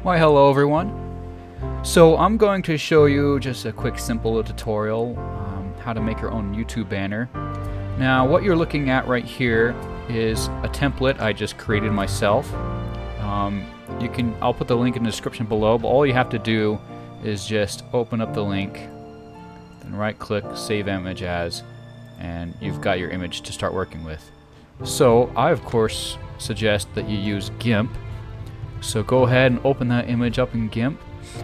Why hello everyone. So I'm going to show you just a quick simple tutorial how to make your own YouTube banner. Now what you're looking at right here is a template I just created myself. I'll put the link in the description below, but all you have to do is just open up the link, then right click save image as, and you've got your image to start working with. So I of course suggest that you use GIMP. So go ahead and open that image up in GIMP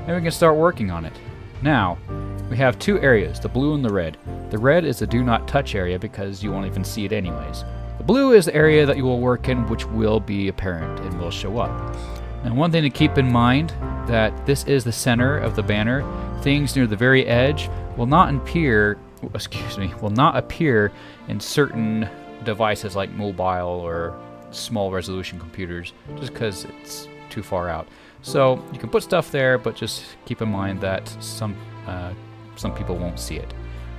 and we can start working on it. Now we have two areas, the blue and the red. The red is the do not touch area because you won't even see it anyways. The blue is the area that you will work in, which will be apparent and will show up. And one thing to keep in mind, that this is the center of the banner. Things near the very edge will not appear in certain devices like mobile or small resolution computers, just because it's too far out. So you can put stuff there, but just keep in mind that some people won't see it.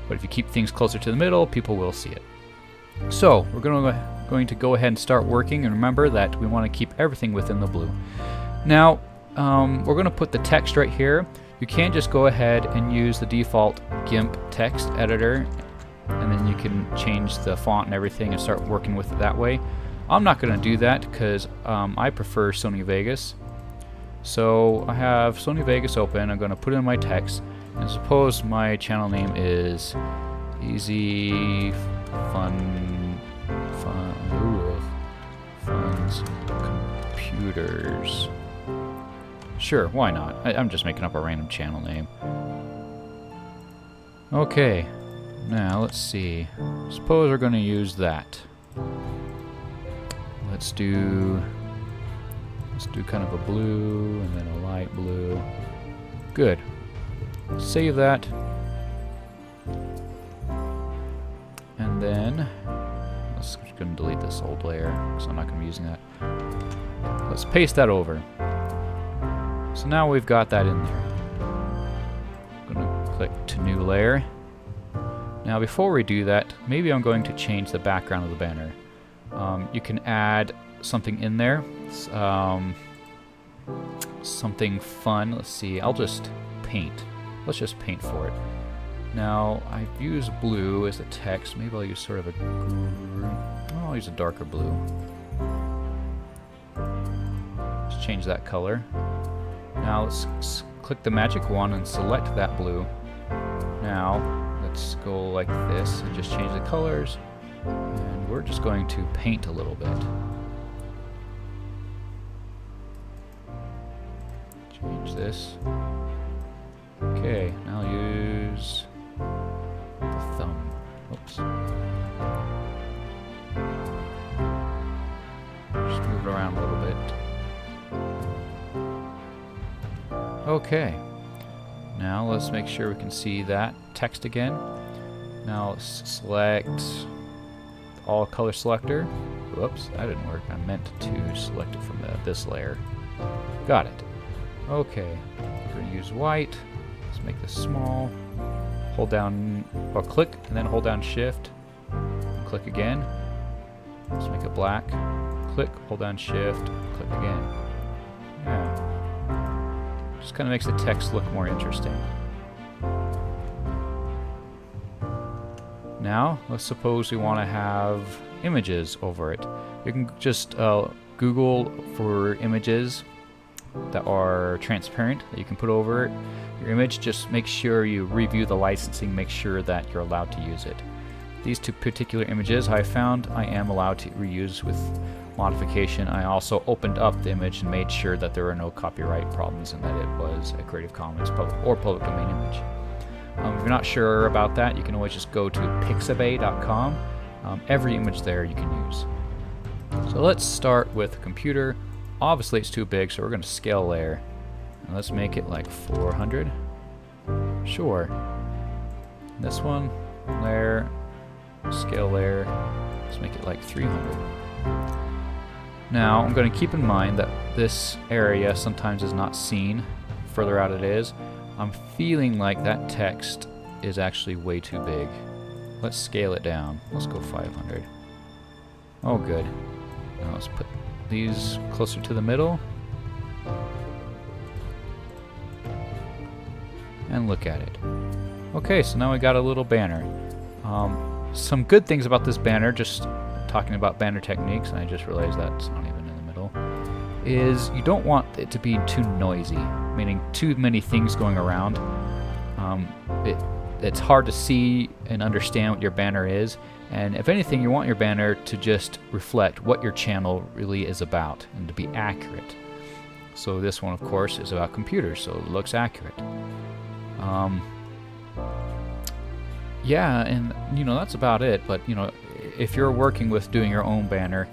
But if you keep things closer to the middle, people will see it. So we're going to go ahead and start working, and remember that we want to keep everything within the blue. Now we're going to put the text right here. You can just go ahead and use the default GIMP text editor, and then you can change the font and everything and start working with it that way. I'm not going to do that because I prefer Sony Vegas. So I have Sony Vegas open. I'm going to put in my text, and suppose my channel name is Easy Funds Computers. Sure, why not? I'm just making up a random channel name. Okay, now let's see. Suppose we're going to use that. Let's do kind of a blue and then a light blue. Good. Save that. And then let's just going to delete this old layer because I'm not going to be using that. Let's paste that over. So now we've got that in there. I'm going to click to new layer. Now before we do that, maybe I'm going to change the background of the banner. You can add something in there, something fun. Let's see, I'll just paint. Let's just paint for it. Now I've used blue as the text. Maybe I'll use sort of I'll use a darker blue. Let's change that color. Now let's click the magic wand and select that blue. Now let's go like this and just change the colors. And we're just going to paint a little bit. Change this. Okay, now I'll use the thumb. Oops. Just move it around a little bit. Okay. Now let's make sure we can see that text again. Now let's select all color selector. Whoops, that didn't work. I meant to select it from this layer. Got it. Okay, we're going to use white. Let's make this small. Hold down, or click, and then hold down shift. And click again. Let's make it black. Click, hold down shift, click again. Yeah. Just kind of makes the text look more interesting. Now, let's suppose we want to have images over it. You can just Google for images that are transparent that you can put over your image. Just make sure you review the licensing, make sure that you're allowed to use it. These two particular images I found I am allowed to reuse with modification. I also opened up the image and made sure that there were no copyright problems and that it was a Creative Commons public domain image. If you're not sure about that, you can always just go to pixabay.com. Every image there you can use. So let's start with a computer. Obviously it's too big, so we're going to scale layer. And let's make it like 400. Sure. This one, layer, scale layer. Let's make it like 300. Now I'm going to keep in mind that this area sometimes is not seen. The further out it is. I'm feeling like that text is actually way too big. Let's scale it down. Let's go 500. Oh, good. Now let's put these closer to the middle. and look at it. Okay, so now we got a little banner. Some good things about this banner, just talking about banner techniques, and I just realized that's not even in the middle, is you don't want it to be too noisy, meaning too many things going around. It's hard to see and understand what your banner is, and if anything, you want your banner to just reflect what your channel really is about and to be accurate. So this one, of course, is about computers, so it looks accurate. Yeah, and that's about it. But if you're working with doing your own banner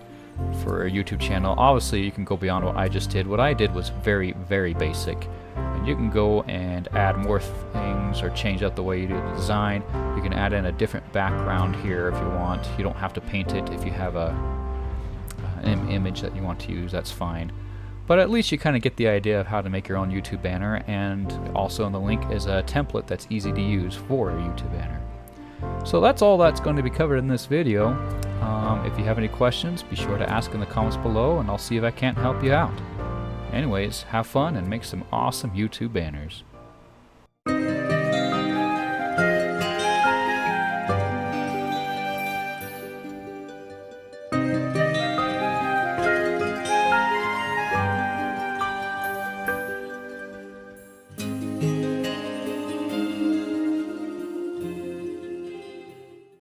for a YouTube channel, obviously you can go beyond what I just did. What I did was very, very basic, and you can go and add more things or change up the way you do the design. You can add in a different background here if you want. You don't have to paint it. If you have an image that you want to use, that's fine. But at least you kind of get the idea of how to make your own YouTube banner, and also in the link is a template that's easy to use for a YouTube banner. So that's all that's going to be covered in this video. If you have any questions, be sure to ask in the comments below, and I'll see if I can't help you out. Anyways, have fun and make some awesome YouTube banners.